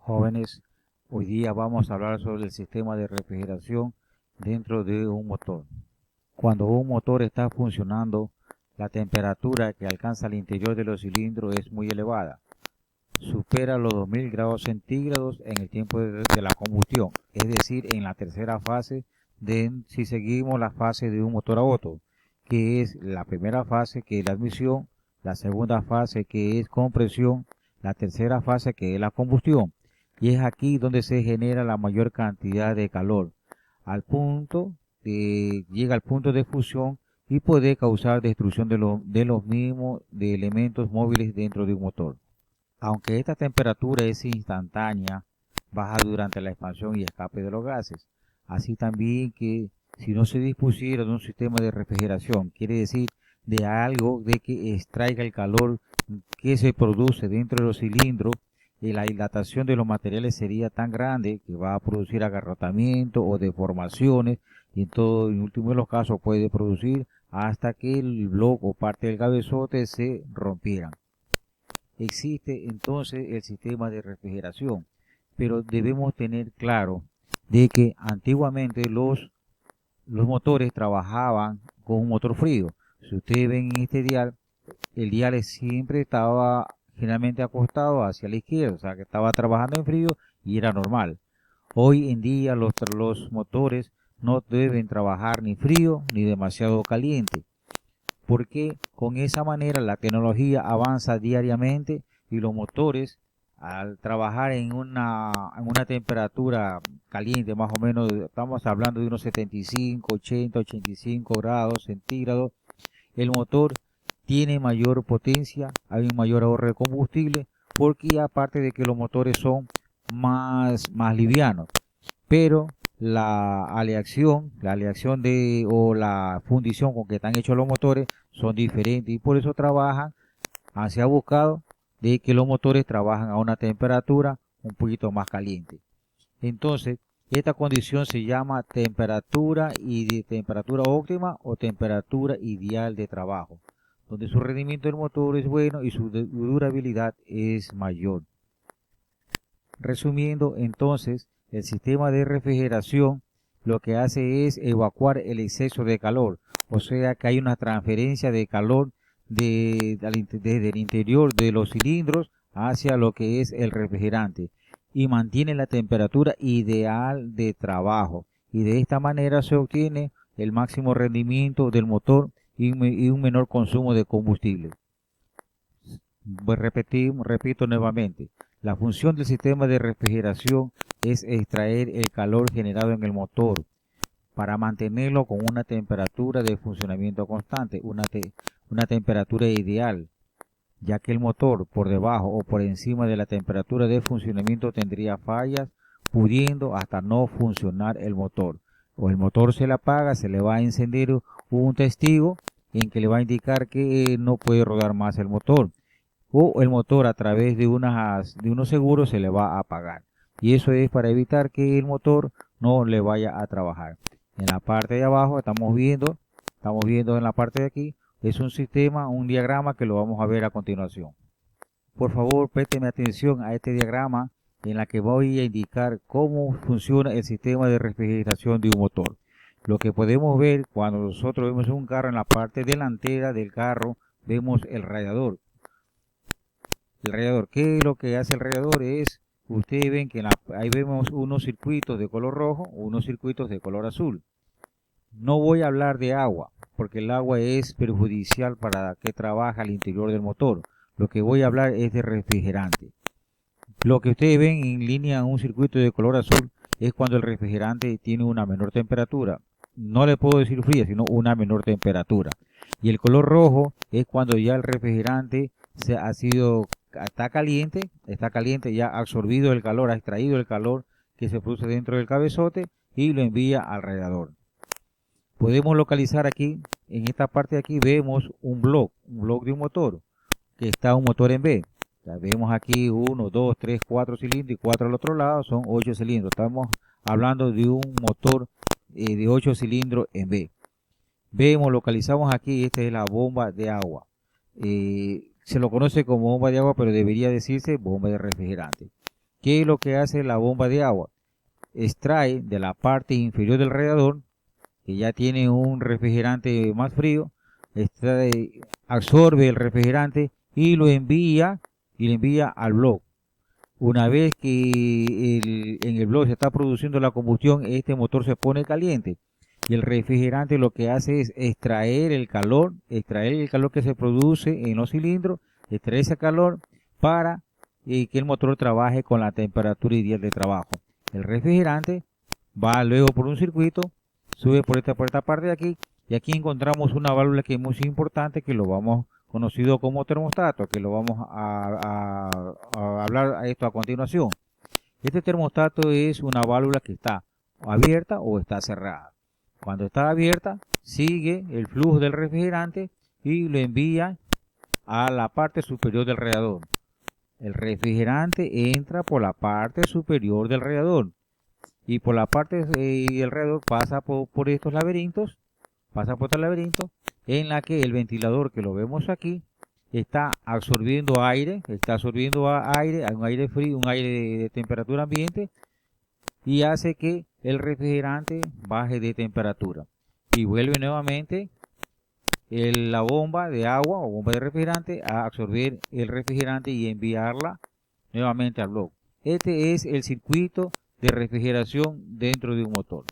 Jóvenes, hoy día vamos a hablar sobre el sistema de refrigeración dentro de un motor. Cuando un motor está funcionando, la temperatura que alcanza al interior de los cilindros es muy elevada. Supera los 2000 grados centígrados en el tiempo de la combustión, es decir, en la tercera fase si seguimos la fase de un motor a otro, que es la primera fase, que es la admisión, la segunda fase, que es compresión, la tercera fase, que es la combustión. Y es aquí donde se genera la mayor cantidad de calor, llega al punto de fusión y puede causar destrucción de los mismos de elementos móviles dentro de un motor. Aunque esta temperatura es instantánea, baja durante la expansión y escape de los gases. Así también que si no se dispusiera de un sistema de refrigeración, quiere decir de algo de que extraiga el calor que se produce dentro de los cilindros, y la dilatación de los materiales sería tan grande que va a producir agarrotamiento o deformaciones, y en último de los casos puede producir hasta que el bloque o parte del cabezote se rompieran. Existe entonces el sistema de refrigeración, pero debemos tener claro de que antiguamente los motores trabajaban con un motor frío. Si ustedes ven en este dial, el dial siempre estaba generalmente acostado hacia la izquierda, o sea que estaba trabajando en frío y era normal. Hoy en día los motores no deben trabajar ni frío ni demasiado caliente, porque con esa manera la tecnología avanza diariamente y los motores, al trabajar en una temperatura caliente, más o menos, estamos hablando de unos 75, 80, 85 grados centígrados, el motor tiene mayor potencia, hay un mayor ahorro de combustible, porque aparte de que los motores son más livianos, pero la aleación o la fundición con que están hechos los motores son diferentes, y por eso se ha buscado de que los motores trabajan a una temperatura un poquito más caliente. Entonces, esta condición se llama temperatura óptima o temperatura ideal de trabajo, donde su rendimiento del motor es bueno y su durabilidad es mayor. Resumiendo, entonces, el sistema de refrigeración lo que hace es evacuar el exceso de calor, o sea que hay una transferencia de calor desde el interior de los cilindros hacia lo que es el refrigerante, y mantiene la temperatura ideal de trabajo, y de esta manera se obtiene el máximo rendimiento del motor y un menor consumo de combustible. Repito nuevamente, la función del sistema de refrigeración es extraer el calor generado en el motor para mantenerlo con una temperatura de funcionamiento constante, una temperatura ideal, ya que el motor por debajo o por encima de la temperatura de funcionamiento tendría fallas, pudiendo hasta no funcionar el motor. O el motor se le apaga, se le va a encender un testigo en que le va a indicar que no puede rodar más el motor, o el motor a través de unos seguros se le va a apagar, y eso es para evitar que el motor no le vaya a trabajar. En la parte de abajo estamos viendo en la parte de aquí, es un diagrama que lo vamos a ver a continuación. Por favor, présteme atención a este diagrama en la que voy a indicar cómo funciona el sistema de refrigeración de un motor. Lo que podemos ver cuando nosotros vemos un carro, en la parte delantera del carro vemos el radiador. ¿Qué es lo que hace el radiador? Ustedes ven que ahí vemos unos circuitos de color rojo, unos circuitos de color azul. No voy a hablar de agua, porque el agua es perjudicial para que trabaje al interior del motor. Lo que voy a hablar es de refrigerante. Lo que ustedes ven en línea en un circuito de color azul es cuando el refrigerante tiene una menor temperatura. No le puedo decir fría, sino una menor temperatura. Y el color rojo es cuando ya el refrigerante está caliente, ya ha absorbido el calor, ha extraído el calor que se produce dentro del cabezote y lo envía al radiador. Podemos localizar aquí, en esta parte de aquí vemos un bloque de un motor, que está un motor en B. Ya vemos aquí 1, 2, 3, 4 cilindros y 4 al otro lado, son 8 cilindros. Estamos hablando de un motor de 8 cilindros en B. Localizamos aquí, esta es la bomba de agua. Se lo conoce como bomba de agua, pero debería decirse bomba de refrigerante. ¿Qué es lo que hace la bomba de agua? Extrae de la parte inferior del radiador, que ya tiene un refrigerante más frío, absorbe el refrigerante y lo envía al bloque. Una vez que en el bloque se está produciendo la combustión, este motor se pone caliente y el refrigerante lo que hace es extraer el calor que se produce en los cilindros, extraer ese calor para que el motor trabaje con la temperatura ideal de trabajo. El refrigerante va luego por un circuito, sube por esta parte de aquí, y aquí encontramos una válvula que es muy importante, que lo vamos conocido como termostato, que lo vamos a hablar a esto a continuación. Este termostato es una válvula que está abierta o está cerrada. Cuando está abierta, sigue el flujo del refrigerante y lo envía a la parte superior del radiador. El refrigerante entra por la parte superior del radiador y por la parte del radiador pasa por estos laberintos, en la que el ventilador, que lo vemos aquí, está absorbiendo aire, un aire frío, un aire de temperatura ambiente, y hace que el refrigerante baje de temperatura. Y vuelve nuevamente la bomba de agua o bomba de refrigerante a absorber el refrigerante y enviarla nuevamente al bloque. Este es el circuito de refrigeración dentro de un motor.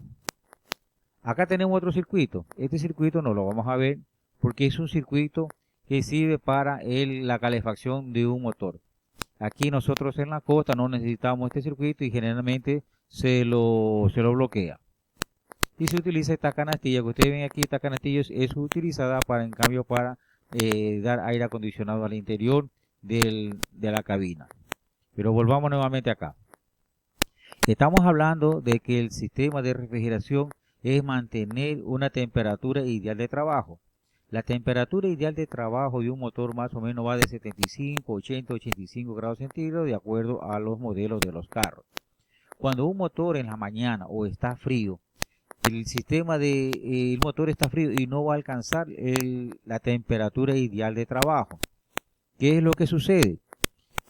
Acá tenemos otro circuito. Este circuito no lo vamos a ver porque es un circuito que sirve para la calefacción de un motor. Aquí nosotros en la costa no necesitamos este circuito y generalmente se lo bloquea. Y se utiliza esta canastilla que ustedes ven aquí. Esta canastilla es utilizada para dar aire acondicionado al interior de la cabina. Pero volvamos nuevamente acá. Estamos hablando de que el sistema de refrigeración es mantener una temperatura ideal de trabajo. La temperatura ideal de trabajo de un motor más o menos va de 75, 80, 85 grados centígrados de acuerdo a los modelos de los carros. Cuando un motor en la mañana o está frío, el motor está frío y no va a alcanzar la temperatura ideal de trabajo. ¿Qué es lo que sucede?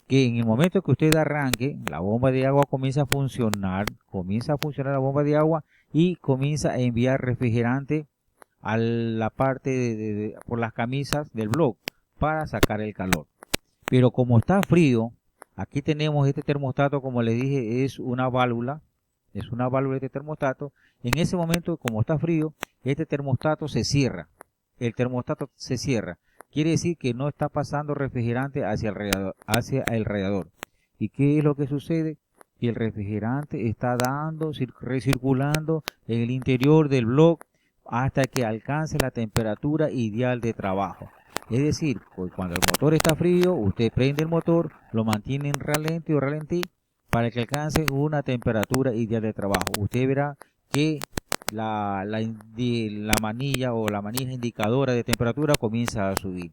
Que en el momento que usted arranque, la bomba de agua comienza a funcionar la bomba de agua y comienza a enviar refrigerante a la parte por las camisas del bloque para sacar el calor. Pero como está frío, aquí tenemos este termostato, como les dije, es una válvula este termostato. En ese momento, como está frío, este termostato se cierra. Quiere decir que no está pasando refrigerante hacia el radiador. ¿Y qué es lo que sucede? Que el refrigerante está recirculando en el interior del bloque hasta que alcance la temperatura ideal de trabajo. Es decir, pues cuando el motor está frío, usted prende el motor, lo mantiene en ralentí para que alcance una temperatura ideal de trabajo. Usted verá que la manilla o la manija indicadora de temperatura comienza a subir.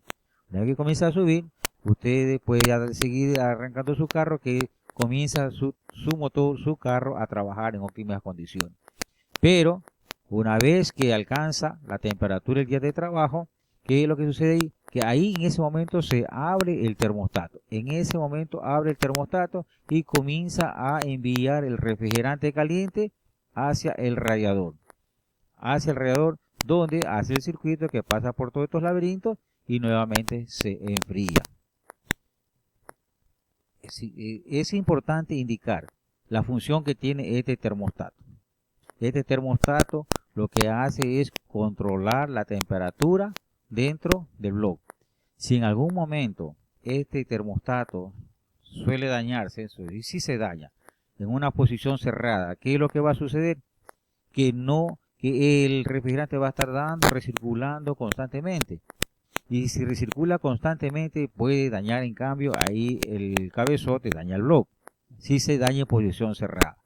Una vez que comienza a subir, usted puede seguir arrancando su carro, que comienza su carro a trabajar en óptimas condiciones. Pero una vez que alcanza la temperatura del día de trabajo, ¿qué es lo que sucede ahí? Que ahí en ese momento se abre el termostato. En ese momento abre el termostato y comienza a enviar el refrigerante caliente hacia el radiador. Donde hace el circuito que pasa por todos estos laberintos y nuevamente se enfría. Es importante indicar la función que tiene este termostato. Este termostato lo que hace es controlar la temperatura dentro del bloque. Si en algún momento este termostato suele dañarse, y si se daña en una posición cerrada, ¿qué es lo que va a suceder? Que el refrigerante va a estar recirculando constantemente. Y si recircula constantemente puede dañar en cambio ahí el cabezote, daña el bloque. Si se daña en posición cerrada.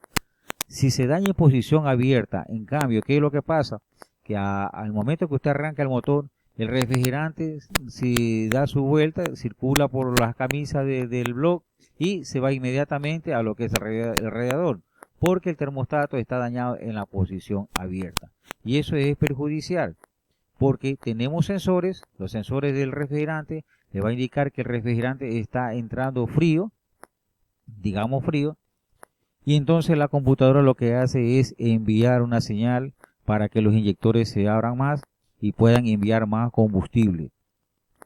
Si se daña en posición abierta, en cambio, ¿qué es lo que pasa? Que al momento que usted arranca el motor, el refrigerante, si da su vuelta, circula por las camisas del bloque y se va inmediatamente a lo que es el radiador, porque el termostato está dañado en la posición abierta. Y eso es perjudicial, porque tenemos sensores, los sensores del refrigerante le va a indicar que el refrigerante está entrando frío, digamos frío, Y entonces la computadora lo que hace es enviar una señal para que los inyectores se abran más y puedan enviar más combustible.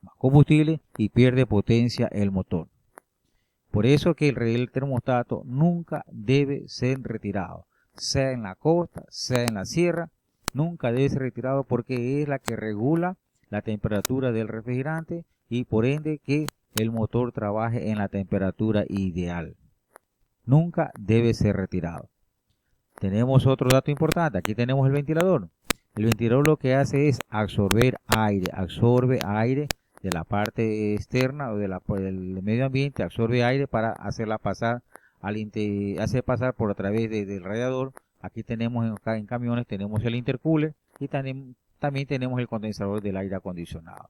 Más combustible y pierde potencia el motor. Por eso que el relé del termostato nunca debe ser retirado. Sea en la costa, sea en la sierra, nunca debe ser retirado porque es la que regula la temperatura del refrigerante y por ende que el motor trabaje en la temperatura ideal. Nunca debe ser retirado. Tenemos otro dato importante. Aquí tenemos el ventilador. El ventilador lo que hace es absorbe aire de la parte externa o del medio ambiente, absorbe aire para hacerla pasar hacer pasar por a través del radiador. Aquí tenemos en camiones tenemos el intercooler y también tenemos el condensador del aire acondicionado.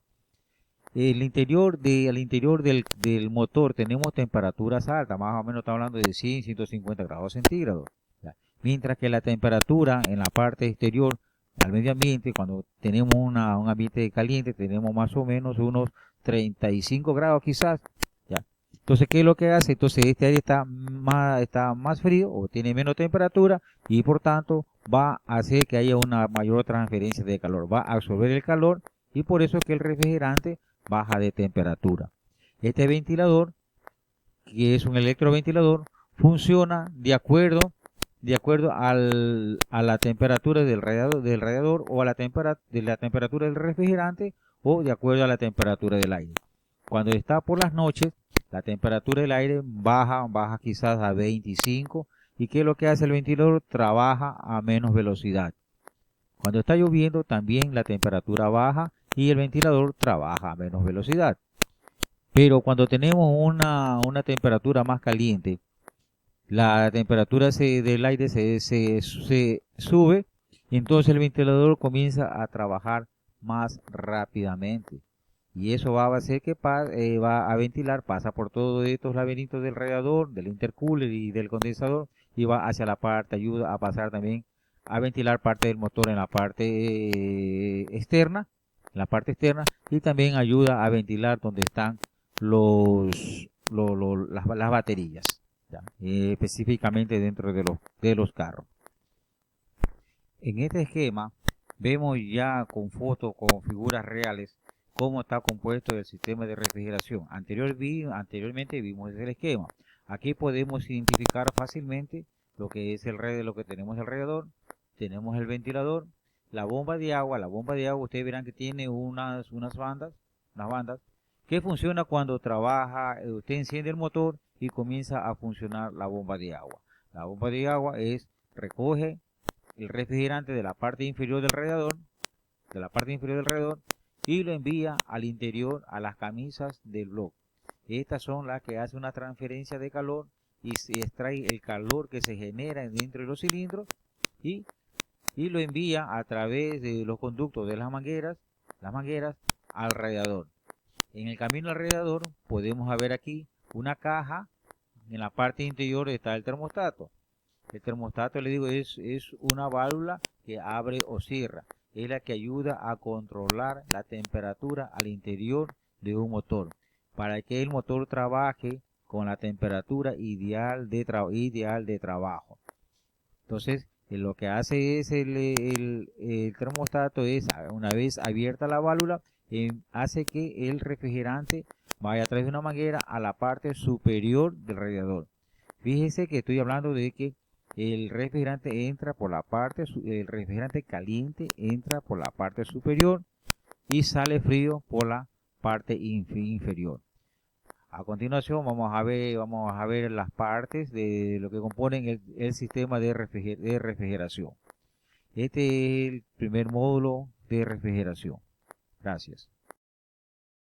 Al interior del motor tenemos temperaturas altas, más o menos estamos hablando de 100, 150 grados centígrados. ¿Ya? Mientras que la temperatura en la parte exterior, al medio ambiente, cuando tenemos un ambiente caliente, tenemos más o menos unos 35 grados quizás. ¿Ya? Entonces, ¿qué es lo que hace? Entonces, este aire está más frío o tiene menos temperatura y por tanto va a hacer que haya una mayor transferencia de calor. Va a absorber el calor y por eso es que el refrigerante baja de temperatura. Este ventilador, que es un electroventilador, funciona de acuerdo a la temperatura del radiador o a la temperatura del refrigerante o de acuerdo a la temperatura del aire. Cuando está por las noches, la temperatura del aire baja quizás a 25 y ¿qué es lo que hace el ventilador? Trabaja a menos velocidad. Cuando está lloviendo también la temperatura baja y el ventilador trabaja a menos velocidad. Pero cuando tenemos una temperatura más caliente, la temperatura del aire se sube y entonces el ventilador comienza a trabajar más rápidamente. Y eso va a hacer que va a ventilar, pasa por todos estos laberintos del radiador, del intercooler y del condensador y va hacia la parte, ayuda a pasar también a ventilar parte del motor en la parte externa, y también ayuda a ventilar donde están las baterías, ¿ya? Específicamente dentro de los carros. En este esquema vemos ya con fotos, con figuras reales, cómo está compuesto el sistema de refrigeración. Anteriormente vimos el esquema. Aquí podemos identificar fácilmente lo que es lo que tenemos alrededor. Tenemos el ventilador, la bomba de agua. La bomba de agua ustedes verán que tiene unas bandas que funciona cuando trabaja, usted enciende el motor y comienza a funcionar la bomba de agua. La bomba de agua recoge el refrigerante de la parte inferior del radiador, y lo envía al interior a las camisas del bloque. Estas son las que hacen una transferencia de calor y se extrae el calor que se genera dentro de los cilindros y lo envía a través de los conductos de las mangueras al radiador. En el camino al radiador podemos ver aquí una caja. En la parte interior está el termostato. El termostato, le digo, es una válvula que abre o cierra. Es la que ayuda a controlar la temperatura al interior de un motor, para que el motor trabaje con la temperatura ideal de trabajo. Entonces, lo que hace es el termostato es, una vez abierta la válvula, hace que el refrigerante vaya a través de una manguera a la parte superior del radiador. Fíjese que estoy hablando de que el refrigerante el refrigerante caliente entra por la parte superior y sale frío por la parte inferior. A continuación vamos a ver las partes de lo que componen el sistema de refrigeración. Este es el primer módulo de refrigeración. Gracias.